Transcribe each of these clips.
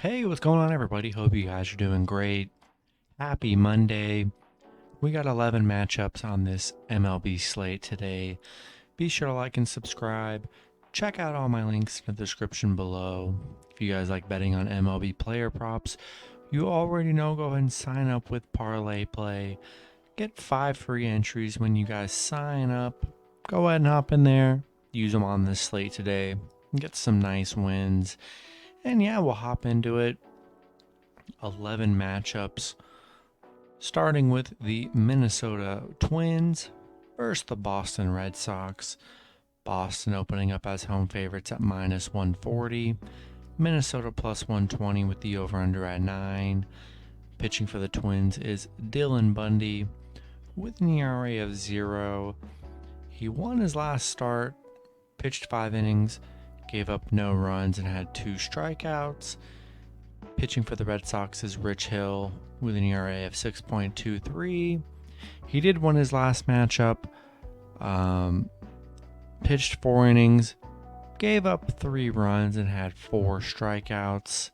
Hey, what's going on, everybody? Hope you guys are doing great. Happy Monday. We got 11 matchups on this MLB slate today. Be sure to like and subscribe. Check out all my links in the description below. If you guys like betting on MLB player props, you already know, go ahead and sign up with Parlay Play. Get 5 free entries when you guys sign up. Go ahead and hop in there. Use them on this slate today. Get some nice wins. And yeah, we'll hop into it. 11 matchups, starting with the Minnesota Twins versus the Boston Red Sox. Boston opening up as home favorites at minus 140. Minnesota plus 120 with the over-under at 9. Pitching for the Twins is Dylan Bundy with an ERA of 0. He won his last start, pitched 5 innings, gave up no runs, and had 2 strikeouts. Pitching for the Red Sox is Rich Hill with an ERA of 6.23. He did win his last matchup, pitched 4 innings, gave up 3 runs, and had 4 strikeouts.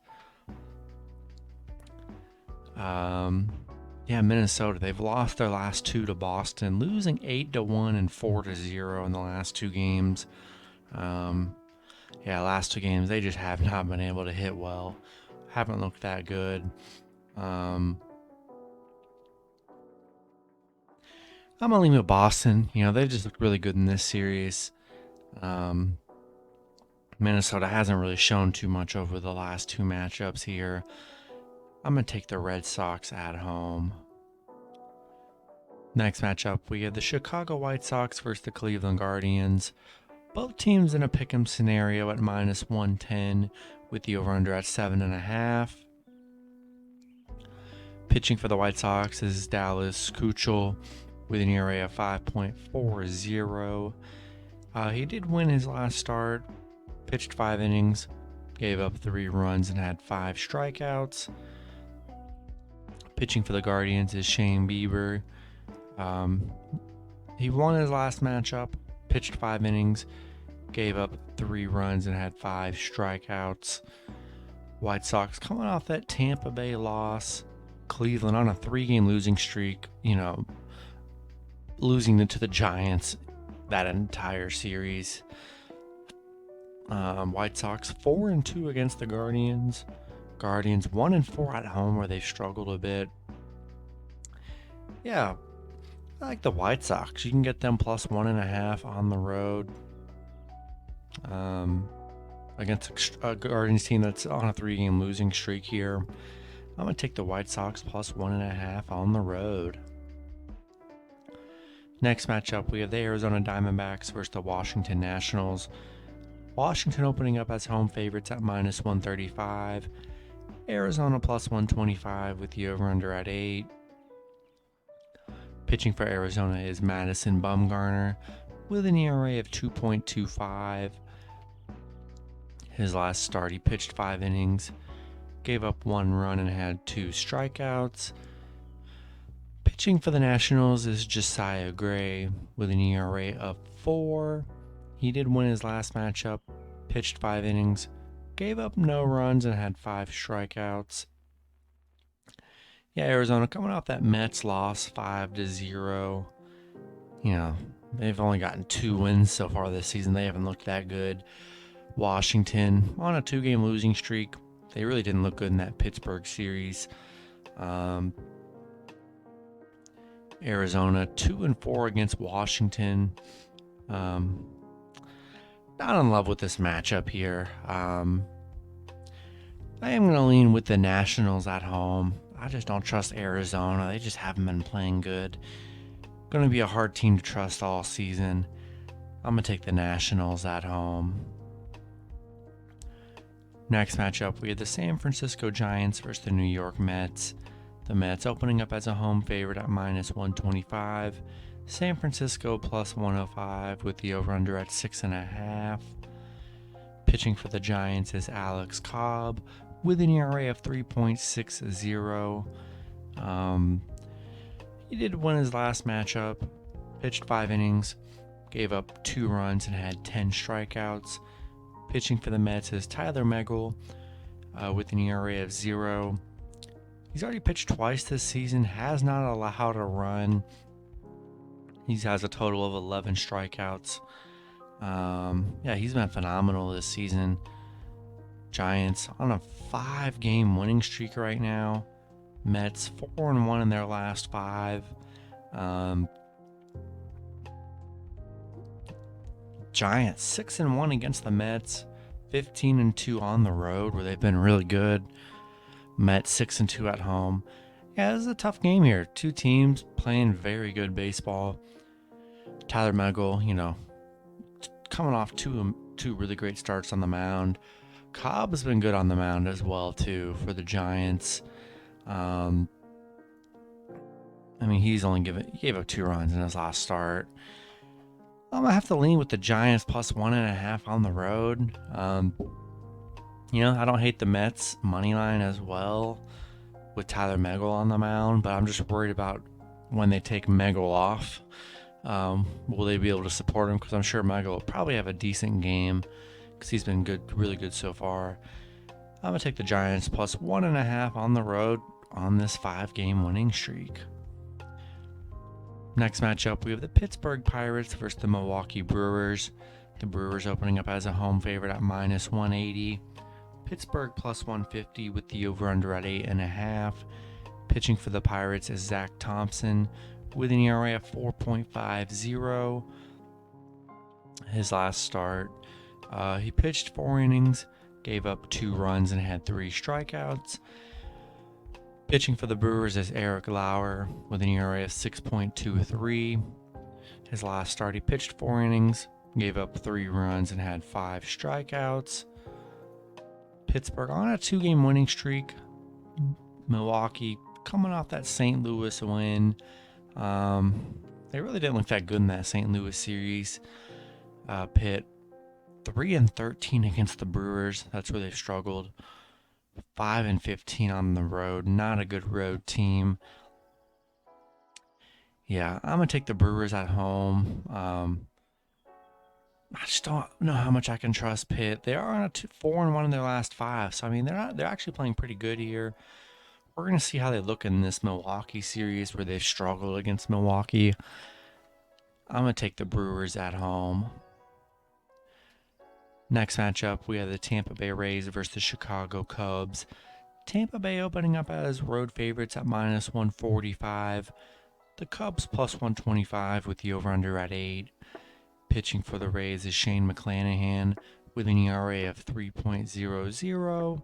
Minnesota, they've lost their last 2 to Boston, losing 8-1 and 4-0 in the last 2 games. Last 2 games, they just have not been able to hit well. Haven't looked that good. I'm going to leave with Boston. They just looked really good in this series. Minnesota hasn't really shown too much over the last 2 matchups here. I'm going to take the Red Sox at home. Next matchup, we have the Chicago White Sox versus the Cleveland Guardians. Both teams in a pick'em scenario at minus 110 with the over-under at 7.5. Pitching for the White Sox is Dallas Keuchel with an ERA of 5.40. He did win his last start, pitched 5 innings, gave up 3 runs, and had 5 strikeouts. Pitching for the Guardians is Shane Bieber. He won his last matchup, pitched 5 innings, gave up 3 runs, and had 5 strikeouts. White Sox coming off that Tampa Bay loss. Cleveland on a 3-game losing streak, losing to the Giants that entire series. White Sox 4-2 against the Guardians. Guardians 1-4 at home, where they've struggled a bit. Yeah, I like the White Sox. You can get them plus 1.5 on the road. Against a Guardians team that's on a 3-game losing streak here. I'm going to take the White Sox plus 1.5 on the road. Next matchup, we have the Arizona Diamondbacks versus the Washington Nationals. Washington opening up as home favorites at minus 135. Arizona plus 125 with the over-under at 8. Pitching for Arizona is Madison Bumgarner with an ERA of 2.25. His last start, he pitched 5 innings, gave up 1 run, and had 2 strikeouts. Pitching for the Nationals is Josiah Gray with an ERA of 4. He did win his last matchup, pitched 5 innings, gave up no runs, and had 5 strikeouts. Arizona coming off that Mets loss 5-0. They've only gotten 2 wins so far this season. They haven't looked that good. Washington on a 2-game losing streak. They really didn't look good in that Pittsburgh series. Arizona 2-4 against Washington. Not in love with this matchup here. I am going to lean with the Nationals at home. I just don't trust Arizona. They just haven't been playing good. Going to be a hard team to trust all season. I'm going to take the Nationals at home. Next matchup, we have the San Francisco Giants versus the New York Mets. The Mets opening up as a home favorite at minus 125. San Francisco plus 105 with the over-under at 6.5. Pitching for the Giants is Alex Cobb with an ERA of 3.60. He did win his last matchup, pitched 5 innings, gave up 2 runs, and had 10 strikeouts. Pitching for the Mets is Tyler Megill with an ERA of 0. He's already pitched twice this season, has not allowed a run. He has a total of 11 strikeouts. He's been phenomenal this season. Giants on a 5-game winning streak right now. Mets 4-1 in their last 5. Giants 6-1 against the Mets, 15-2 on the road where they've been really good. Mets 6-2 at home. Yeah, this is a tough game here. Two teams playing very good baseball. Tyler Megill, coming off two really great starts on the mound. Cobb has been good on the mound as well too for the Giants. He's only gave up 2 runs in his last start. I'm gonna have to lean with the Giants plus 1.5 on the road. I don't hate the Mets money line as well with Tyler Megill on the mound, but I'm just worried about when they take Megill off. Will they be able to support him? Because I'm sure Megill will probably have a decent game because he's been good, really good so far. I'm gonna take the Giants plus 1.5 on the road on this 5-game winning streak. Next matchup, we have the Pittsburgh Pirates versus the Milwaukee Brewers. The Brewers opening up as a home favorite at minus 180. Pittsburgh plus 150 with the over-under at 8.5. Pitching for the Pirates is Zach Thompson with an ERA of 4.50. His last start, he pitched 4 innings, gave up 2 runs, and had 3 strikeouts. Pitching for the Brewers is Eric Lauer with an ERA of 6.23. His last start, he pitched 4 innings, gave up 3 runs, and had 5 strikeouts. Pittsburgh on a 2-game winning streak. Milwaukee coming off that St. Louis win. They really didn't look that good in that St. Louis series. Pitt 3-13 against the Brewers. That's where they've struggled. 5-15 on the road. Not a good road team. Yeah, I'm gonna take the Brewers at home. I just don't know how much I can trust Pitt. They are on a 4-1 in their last 5, so they're actually playing pretty good here. We're gonna see how they look in this Milwaukee series where they've struggled against Milwaukee. I'm gonna take the Brewers at home. Next matchup, we have the Tampa Bay Rays versus the Chicago Cubs. Tampa Bay opening up as road favorites at minus 145. The Cubs plus 125 with the over-under at 8. Pitching for the Rays is Shane McClanahan with an ERA of 3.00.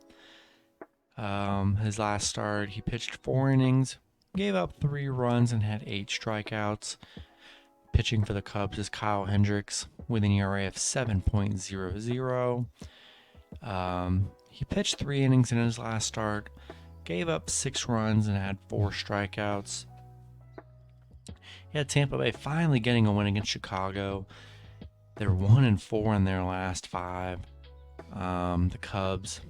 His last start, he pitched 4 innings, gave up 3 runs, and had 8 strikeouts. Pitching for the Cubs is Kyle Hendricks with an ERA of 7.00. He pitched 3 innings in his last start, gave up 6 runs, and had 4 strikeouts. He had Tampa Bay finally getting a win against Chicago. They're 1-4 in their last 5. The Cubs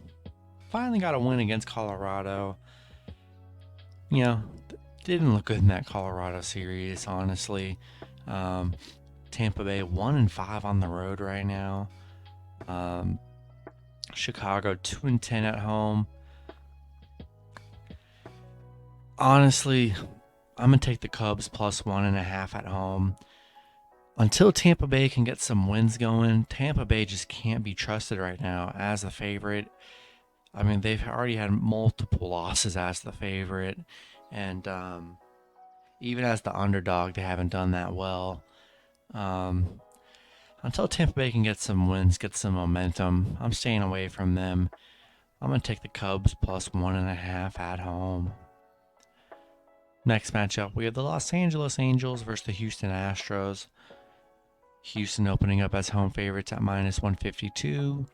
finally got a win against Colorado. Didn't look good in that Colorado series, honestly. Tampa Bay 1-5 on the road right now. Chicago 2-10 at home. Honestly, I'm gonna take the Cubs plus 1.5 at home. Until Tampa Bay can get some wins going, Tampa Bay just can't be trusted right now as the favorite. They've already had multiple losses as the favorite, and even as the underdog, they haven't done that well. Until Tampa Bay can get some wins, get some momentum, I'm staying away from them. I'm going to take the Cubs plus 1.5 at home. Next matchup, we have the Los Angeles Angels versus the Houston Astros. Houston opening up as home favorites at minus 152.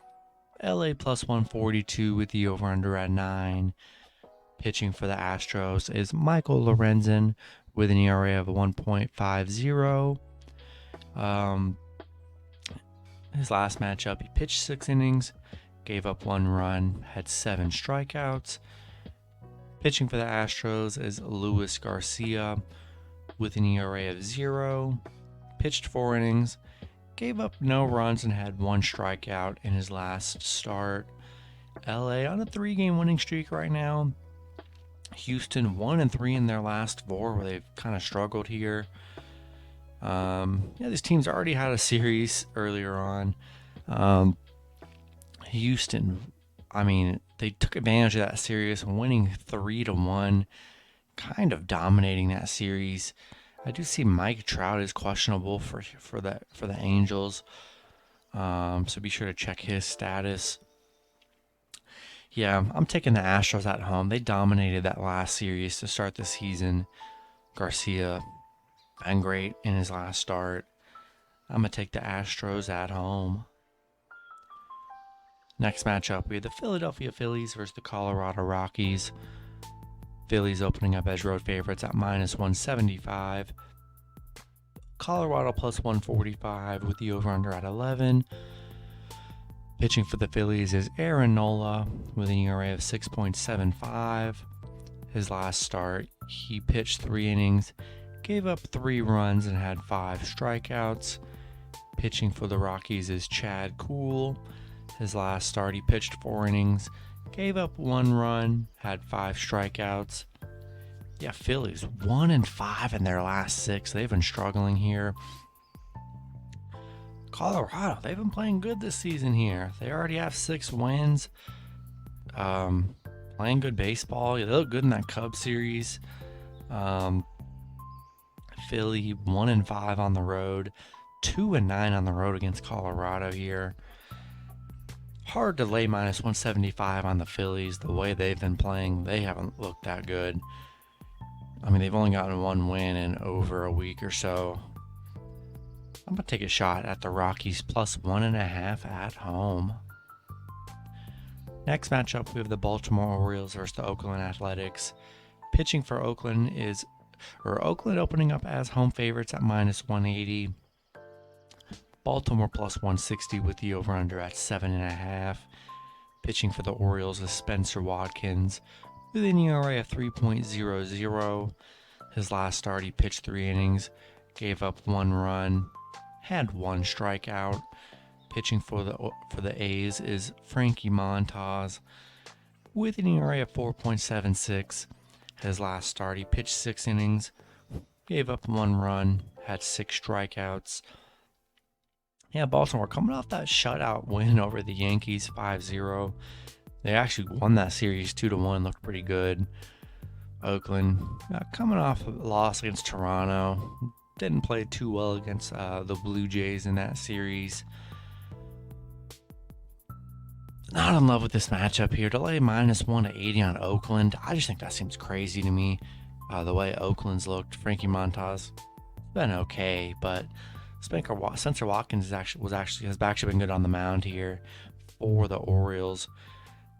LA plus 142 with the over-under at 9. Pitching for the Astros is Michael Lorenzen with an ERA of 1.50. His last matchup, he pitched 6 innings, gave up 1 run, had 7 strikeouts. Pitching for the Astros is Luis Garcia with an ERA of 0. Pitched 4 innings, gave up no runs, and had 1 strikeout in his last start. LA on a 3-game winning streak right now. Houston 1-3 in their last 4, where they've kind of struggled here. These teams already had a series earlier on. Houston, they took advantage of that series, winning 3-1, kind of dominating that series. I do see Mike Trout is questionable for the Angels, so be sure to check his status. Yeah, I'm taking the Astros at home. They dominated that last series to start the season. Garcia been great in his last start. I'm going to take the Astros at home. Next matchup, we have the Philadelphia Phillies versus the Colorado Rockies. Phillies opening up as road favorites at -175. Colorado +145 with the over-under at 11. Pitching for the Phillies is Aaron Nola with an ERA of 6.75. His last start, he pitched 3 innings, gave up 3 runs, and had 5 strikeouts. Pitching for the Rockies is Chad Kuhl. His last start, he pitched 4 innings, gave up 1 run, had 5 strikeouts. Yeah, Phillies 1-5 in their last 6. They've been struggling here. Colorado, they've been playing good this season here. They already have 6 wins. Playing good baseball. They look good in that Cubs series. Philly 1-5 on the road, 2-9 on the road against Colorado here. Hard to lay -175 on the Phillies. The way they've been playing, they haven't looked that good. They've only gotten 1 win in over a week or so. I'm going to take a shot at the Rockies +1.5 at home. Next matchup, we have the Baltimore Orioles versus the Oakland Athletics. Pitching for Oakland is Oakland opening up as home favorites at -180. Baltimore +160 with the over-under at 7.5. Pitching for the Orioles is Spencer Watkins with an ERA of 3.00. His last start, he pitched 3 innings, gave up 1 run, had 1 strikeout. Pitching for the A's is Frankie Montas with an ERA of 4.76. His last start, he pitched 6 innings, gave up 1 run, had 6 strikeouts. Yeah, Baltimore coming off that shutout win over the Yankees 5-0. They actually won that series 2-1, looked pretty good. Oakland coming off a loss against Toronto. Didn't play too well against the Blue Jays in that series. Not in love with this matchup here. To lay -180 on Oakland, I just think that seems crazy to me. The way Oakland's looked, Frankie Montas been okay, but Spencer Watkins has actually been good on the mound here for the Orioles.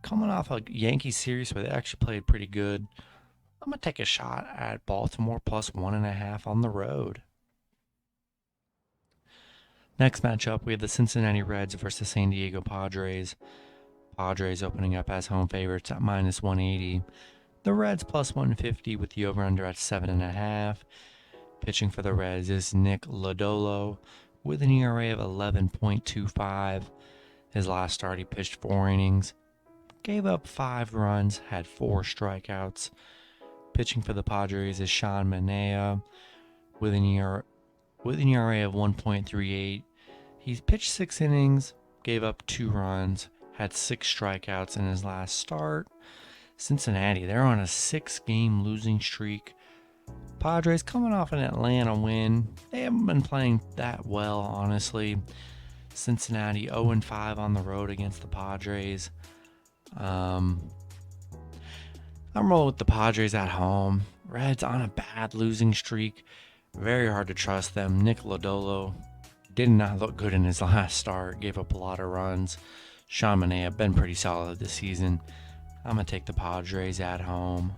Coming off a Yankees series where they actually played pretty good, I'm going to take a shot at Baltimore +1.5 on the road. Next matchup, we have the Cincinnati Reds versus San Diego Padres. Padres opening up as home favorites at -180. The Reds +150 with the over-under at 7.5. Pitching for the Reds is Nick Lodolo with an ERA of 11.25. His last start, he pitched 4 innings, gave up 5 runs, had 4 strikeouts. Pitching for the Padres is Sean Manaea with an ERA of 1.38. He's pitched 6 innings, gave up 2 runs, had 6 strikeouts in his last start. Cincinnati, they're on a 6-game losing streak. Padres coming off an Atlanta win. They haven't been playing that well, honestly. Cincinnati 0-5 on the road against the Padres. I'm rolling with the Padres at home. Reds on a bad losing streak. Very hard to trust them. Nick Lodolo did not look good in his last start. Gave up a lot of runs. Sean Manaea been pretty solid this season. I'm going to take the Padres at home.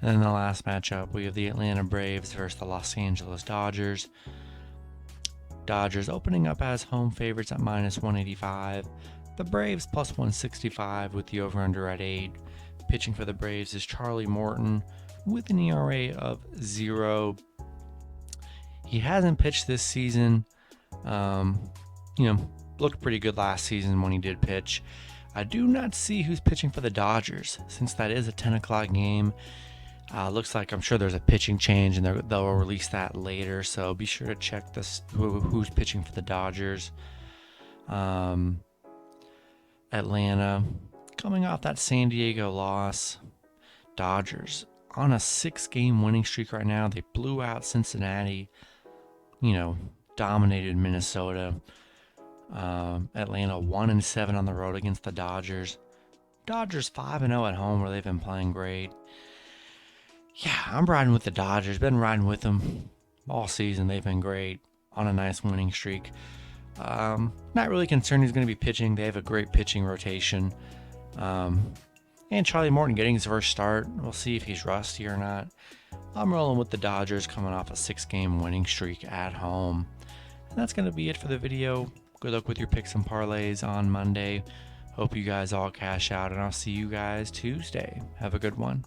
And then the last matchup, we have the Atlanta Braves versus the Los Angeles Dodgers. Dodgers opening up as home favorites at -185. The Braves +165 with the over-under at 8. Pitching for the Braves is Charlie Morton with an ERA of 0. He hasn't pitched this season. Looked pretty good last season when he did pitch. I do not see who's pitching for the Dodgers, since that is a 10 o'clock game. Looks like I'm sure there's a pitching change, and they'll release that later. So be sure to check this who's pitching for the Dodgers. Atlanta, coming off that San Diego loss. Dodgers on a 6-game winning streak right now. They blew out Cincinnati. Dominated Minnesota. Atlanta 1-7 on the road against the Dodgers. Dodgers 5-0 at home, where they've been playing great. Yeah, I'm riding with the Dodgers. Been riding with them all season. They've been great on a nice winning streak. Not really concerned who's going to be pitching. They have a great pitching rotation. And Charlie Morton getting his first start. We'll see if he's rusty or not. I'm rolling with the Dodgers coming off a 6-game winning streak at home. And that's going to be it for the video. Good luck with your picks and parlays on Monday. Hope you guys all cash out, and I'll see you guys Tuesday. Have a good one.